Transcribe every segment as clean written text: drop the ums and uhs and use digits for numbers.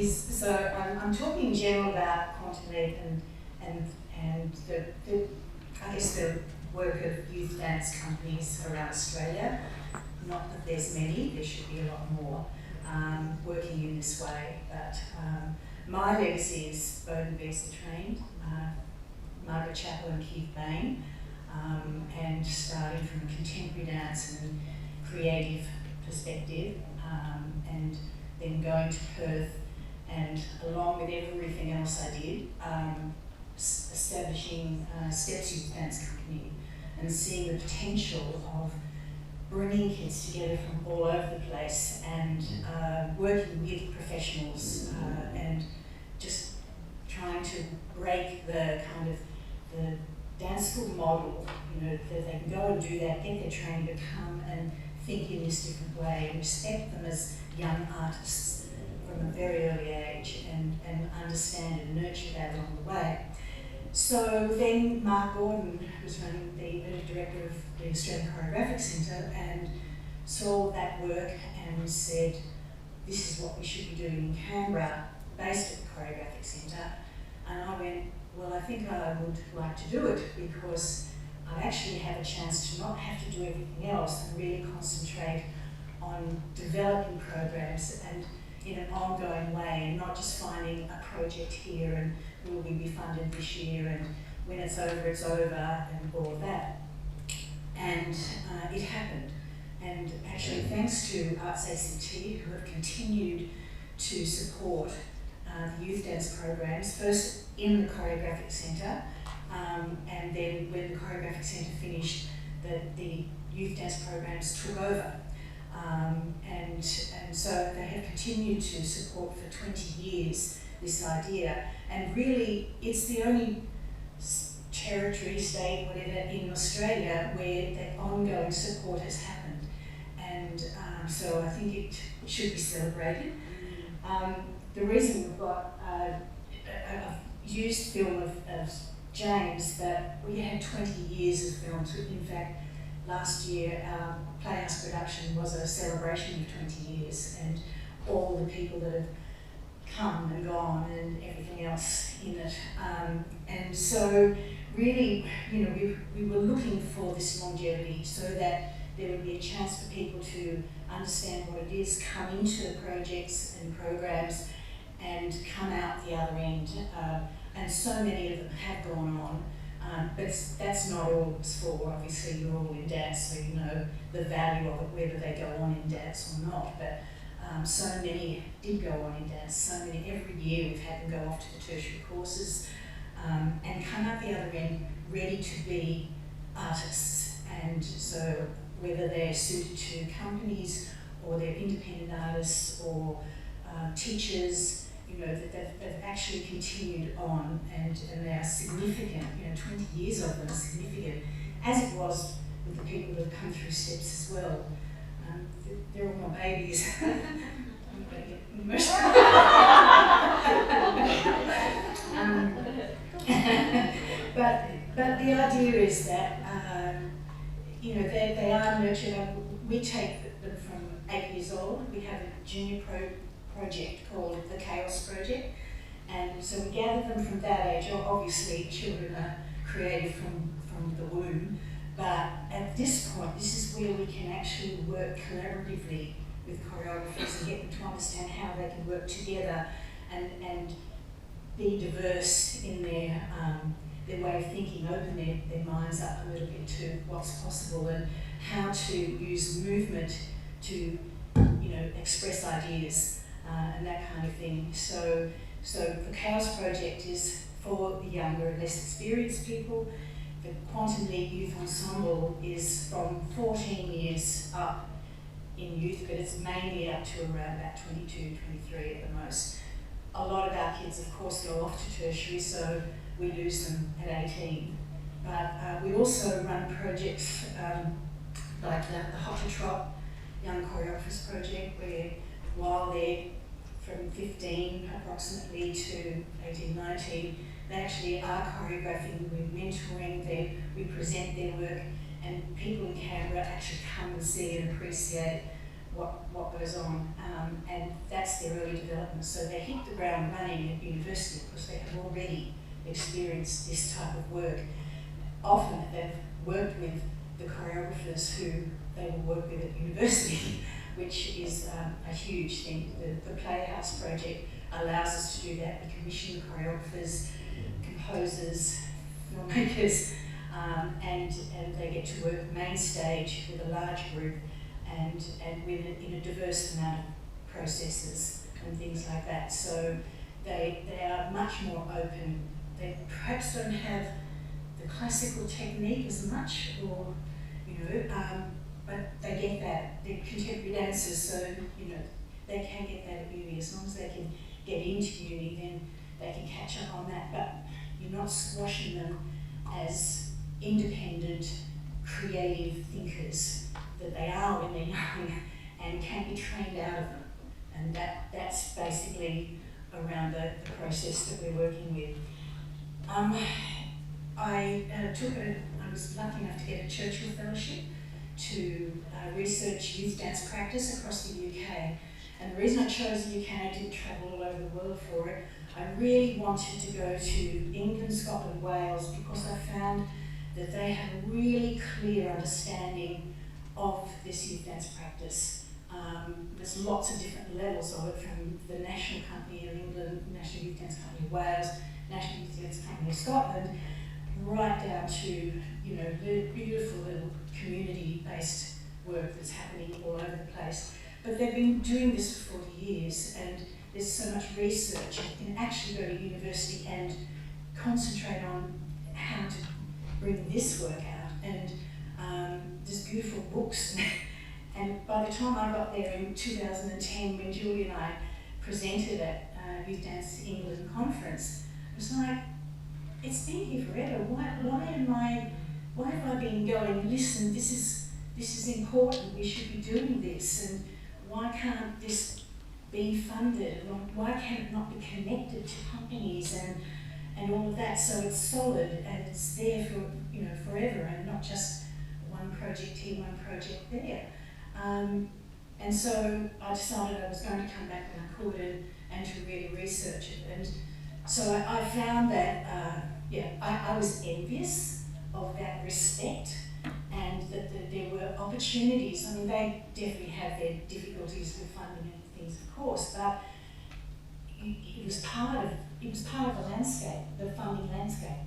so I'm talking in general about quantum leap and the I guess the work of youth dance companies around Australia. Not that there's many, there should be a lot more working in this way, but my legacy is Bowden Beasley trained, Margaret Chappell and Keith Bain, and starting from a contemporary dance and creative perspective, and then going to Perth, and along with everything else I did, establishing Steps Youth Dance Company and seeing the potential of bringing kids together from all over the place and working with professionals and just trying to break the kind of the dance school model, you know, that they can go and do that, get their training, but come and think in this different way and respect them as young artists from a very early age and understand and nurture that along the way. So then Mark Gordon was running the director of the Australian Choreographic Centre and saw that work and said, this is what we should be doing in Canberra, based at the Choreographic Centre. And I went, well, I think I would like to do it because I actually have a chance to not have to do everything else and really concentrate on developing programs and in an ongoing way, and not just finding a project here and will we be funded this year and when it's over and all of that. And it happened. And actually thanks to Arts ACT, who have continued to support the youth dance programs, first in the Choreographic Centre, and then when the Choreographic Centre finished, the youth dance programs took over. And so they have continued to support for 20 years this idea, and really it's the only territory, state, whatever, in Australia where that ongoing support has happened, and so I think it should be celebrated. The reason we've got I've used film of James, but we had 20 years of film. In fact, last year our Playhouse production was a celebration of 20 years and all the people that have come and gone and everything else in it. And so really, you know, we were looking for this longevity so that there would be a chance for people to understand what it is, come into the projects and programs and come out the other end. And so many of them have gone on. But that's not all it's for. Obviously, you're all in dance, so you know the value of it, whether they go on in dance or not. But so many did go on in dance. So many, every year we've had them go off to the tertiary courses and come out the other end ready to be artists. And so whether they're suited to companies or they're independent artists or teachers, you know, that they've actually continued on and they are significant, you know, 20 years of them are significant, as it was with the people that have come through Steps as well. They're all my babies. I'm going to get emotional. But the idea is that, you know, they are nurtured. We take them from 8 years old. We have a junior project called the Chaos Project, and so we gather them from that age. Obviously children are creative from the womb, but at this point this is where we can actually work collaboratively with choreographers and get them to understand how they can work together and be diverse in their way of thinking, open their minds up a little bit to what's possible and how to use movement to, you know, express ideas. And that kind of thing. So the Chaos Project is for the younger and less experienced people. The Quantum Leap Youth Ensemble is from 14 years up in youth, but it's mainly up to around about 22, 23 at the most. A lot of our kids, of course, go off to tertiary, so we lose them at 18. But we also run projects like the Hot to Trot Young Choreographers Project, where while they're from 15 approximately to 18, 19, they actually are choreographing, we're mentoring, we present their work, and people in Canberra actually come and see and appreciate what goes on, and that's their early development. So they hit the ground running at university because they have already experienced this type of work. Often they've worked with the choreographers who they will work with at university, which is a huge thing. The Playhouse project allows us to do that. We commission choreographers, composers, filmmakers, and they get to work main stage with a large group and with in a diverse amount of processes and things like that. So they are much more open. They perhaps don't have the classical technique as much, or but they get that. They're contemporary dancers, so they can get that at uni. As long as they can get into uni, then they can catch up on that. But you're not squashing them as independent, creative thinkers that they are when they're young, and can be trained out of them. And that's basically around the process that we're working with. I was lucky enough to get a Churchill Fellowship to research youth dance practice across the UK. And the reason I chose the UK, I didn't travel all over the world for it, I really wanted to go to England, Scotland, Wales, because I found that they have a really clear understanding of this youth dance practice. There's lots of different levels of it, from the National Company of England, National Youth Dance Company of Wales, National Youth Dance Company of Scotland, right down to the beautiful little community-based work that's happening all over the place. But they've been doing this for 40 years, and there's so much research. You can actually go to university and concentrate on how to bring this work out. And there's beautiful books. And by the time I got there in 2010, when Julie and I presented at Youth Dance England conference, it was like, it's been here forever. Why have I been going, listen, this is important, we should be doing this, and why can't this be funded, and why can it not be connected to companies and all of that, so it's solid and it's there for forever, and not just one project here, one project there. And so I decided I was going to come back when I could and to really research it. And so I found that, I was envious of that respect, and that there were opportunities. I mean, they definitely had their difficulties with funding and things, of course, but it was part of the landscape, the funding landscape.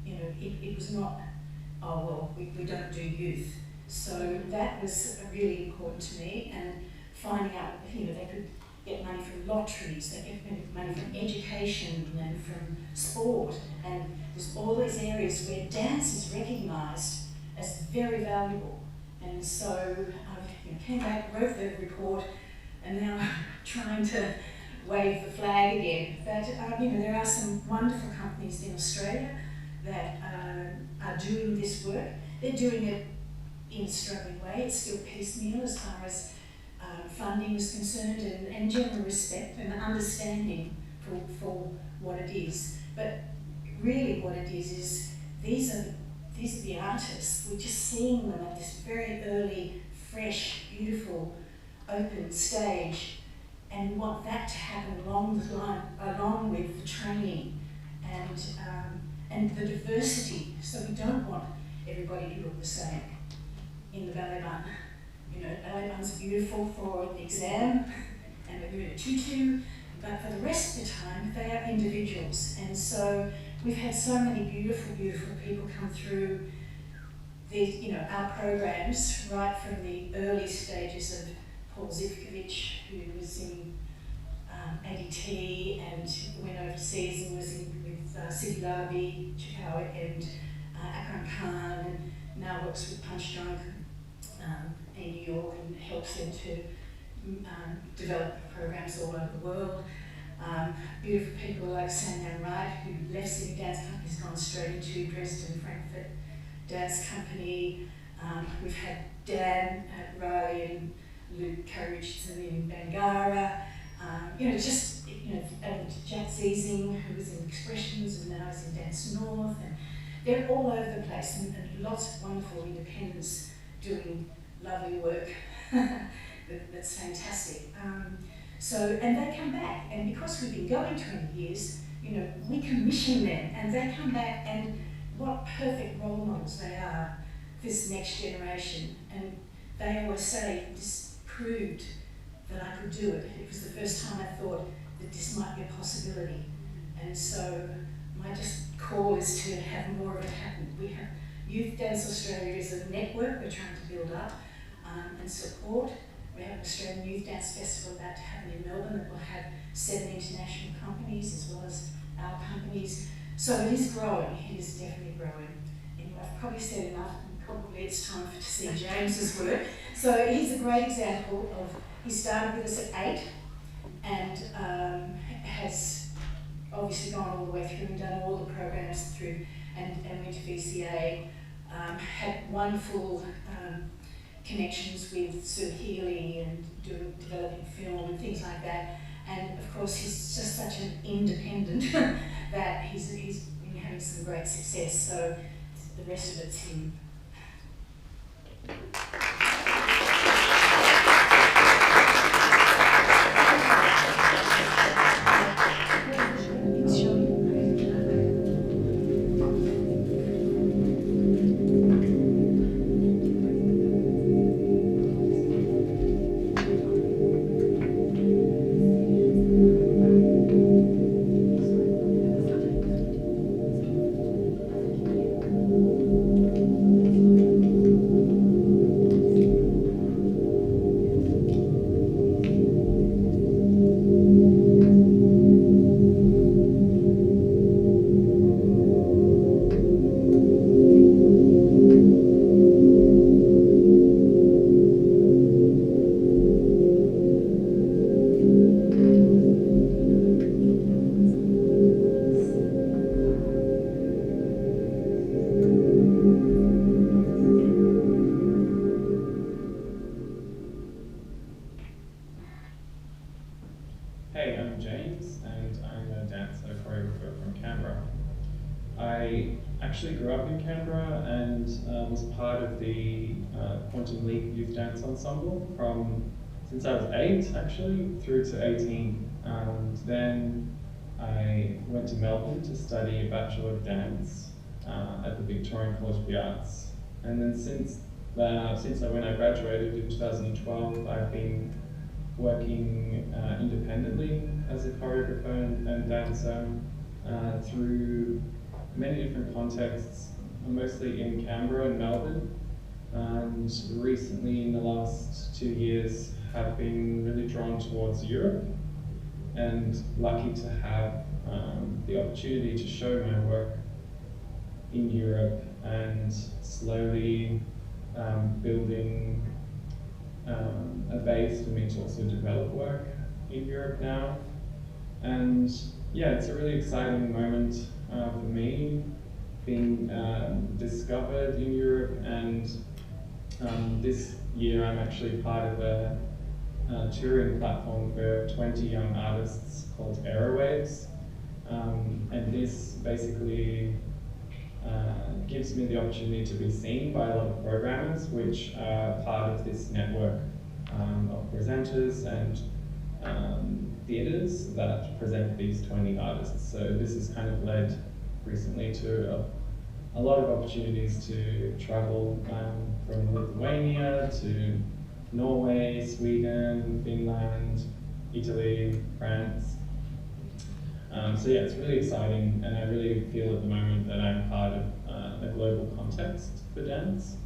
It was not, oh well, we don't do youth. So that was really important to me, and finding out, they could get money from lotteries, they get money from education and from sport, and there's all these areas where dance is recognised as very valuable. And so I came back, wrote the report, and now I'm trying to wave the flag again. That there are some wonderful companies in Australia that are doing this work. They're doing it in a struggling way. It's still piecemeal as far as funding is concerned, and general respect and understanding for what it is. But really what it is these are the artists. We're just seeing them at this very early, fresh, beautiful, open stage, and we want that to happen along with the training and the diversity. So we don't want everybody to look the same in the ballet bun. Ballet buns are beautiful for the exam and we're a tutu, but for the rest of the time, they are individuals. And so we've had so many beautiful, beautiful people come through our programs, right from the early stages of Paul Zivkovic, who was in ADT and went overseas and was with Sidi Labi, Chikawa, and Akram Khan, and now works with Punch Drunk in New York and helps them to develop programs all over the world. Beautiful people like Sanyan Wright, who left City Dance Company, has gone straight into Dresden, Frankfurt Dance Company. We've had Dan at Riley and Luke Richardson in Bangara. And Jack Ziesing, who was in Expressions and now is in Dance North. And they're all over the place, and lots of wonderful independents doing lovely work that that's fantastic. So, and they come back, and because we've been going 20 years, you know, we commission them, and they come back, and what perfect role models they are, this next generation. And they always say, this proved that I could do it. It was the first time I thought that this might be a possibility. And so my just call is to have more of it happen. We have Youth Dance Australia is a network we're trying to build up and support. We have an Australian Youth Dance Festival about to happen in Melbourne that will have 7 international companies as well as our companies. So it is growing, it is definitely growing. Anyway, I've probably said enough, and probably it's time to see James's work. So he's a great example of, he started with us at 8 and has obviously gone all the way through and done all the programs through and went to VCA, had wonderful connections with Sir Healy and developing film and things like that. And of course, he's just such an independent that he's been having some great success. So the rest of it's him. Hey, I'm James, and I'm a dancer choreographer from Canberra. I actually grew up in Canberra and was part of the Quantum Leap Youth Dance Ensemble since I was 8 actually through to 18. And then I went to Melbourne to study a Bachelor of Dance at the Victorian College of the Arts. And then since when I graduated in 2012, I've been working independently as a choreographer and dancer through many different contexts, mostly in Canberra and Melbourne, and recently in the last 2 years have been really drawn towards Europe and lucky to have the opportunity to show my work in Europe and slowly building a base for me to also develop work in Europe now. And yeah, it's a really exciting moment for me, being discovered in Europe, and this year I'm actually part of a touring platform for 20 young artists called Aerowaves, and this basically gives me the opportunity to be seen by a lot of programmers, which are part of this network of presenters and theatres that present these 20 artists. So this has kind of led recently to a lot of opportunities to travel from Lithuania to Norway, Sweden, Finland, Italy, France. So yeah, it's really exciting, and I really feel at the moment that I'm part of a global context for dance.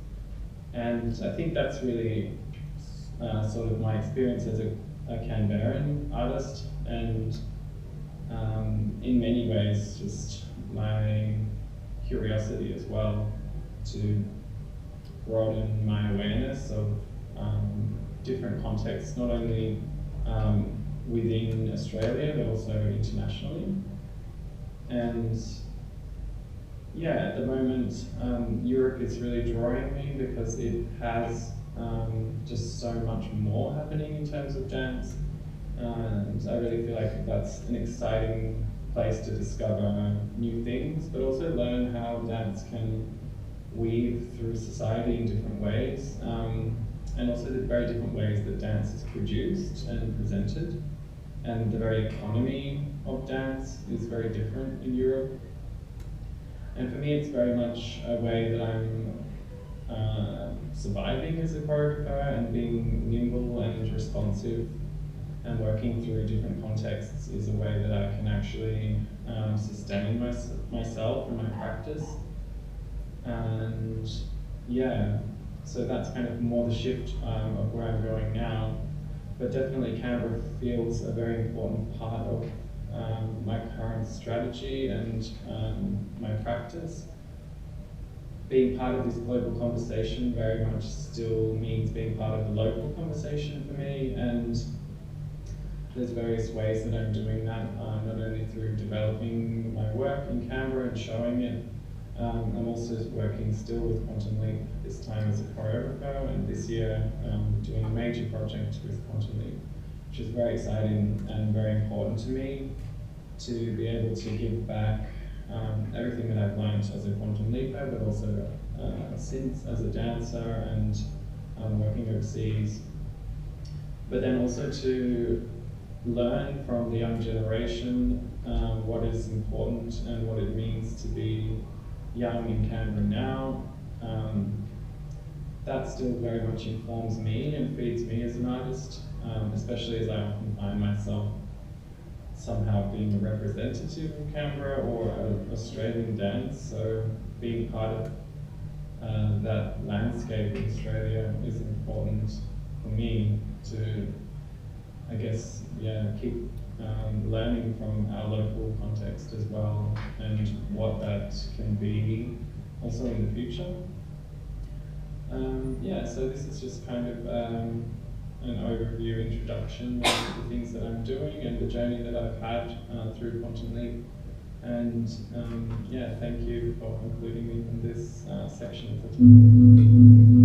And I think that's really sort of my experience as a Canberran artist, and in many ways just my curiosity as well to broaden my awareness of different contexts, not only within Australia but also internationally. And yeah, at the moment Europe is really drawing me because it has just so much more happening in terms of dance, and I really feel like that's an exciting place to discover new things, but also learn how dance can weave through society in different ways. and also the very different ways that dance is produced and presented. And the very economy of dance is very different in Europe. And for me, it's very much a way that I'm surviving as a choreographer and being nimble and responsive and working through different contexts is a way that I can actually sustain myself and my practice. And yeah, so that's kind of more the shift of where I'm going now. But definitely Canberra feels a very important part of my current strategy and my practice. Being part of this global conversation very much still means being part of the local conversation for me, and there's various ways that I'm doing that, not only through developing my work in Canberra and showing it. I'm also working still with Quantum Leap, this time as a choreographer, and this year doing a major project with Quantum Leap, which is very exciting and very important to me, to be able to give back everything that I've learned as a Quantum Leaper, but also since as a dancer and working overseas. But then also to learn from the young generation what is important and what it means to be young in Canberra now. That still very much informs me and feeds me as an artist, especially as I often find myself somehow being a representative of Canberra or Australian dance, so being part of that landscape in Australia is important for me to, I guess, keep learning from our local context as well, and what that can be also in the future. So this is just kind of an overview, introduction of the things that I'm doing and the journey that I've had through Quantum Leap. And thank you for including me in this section of the talk.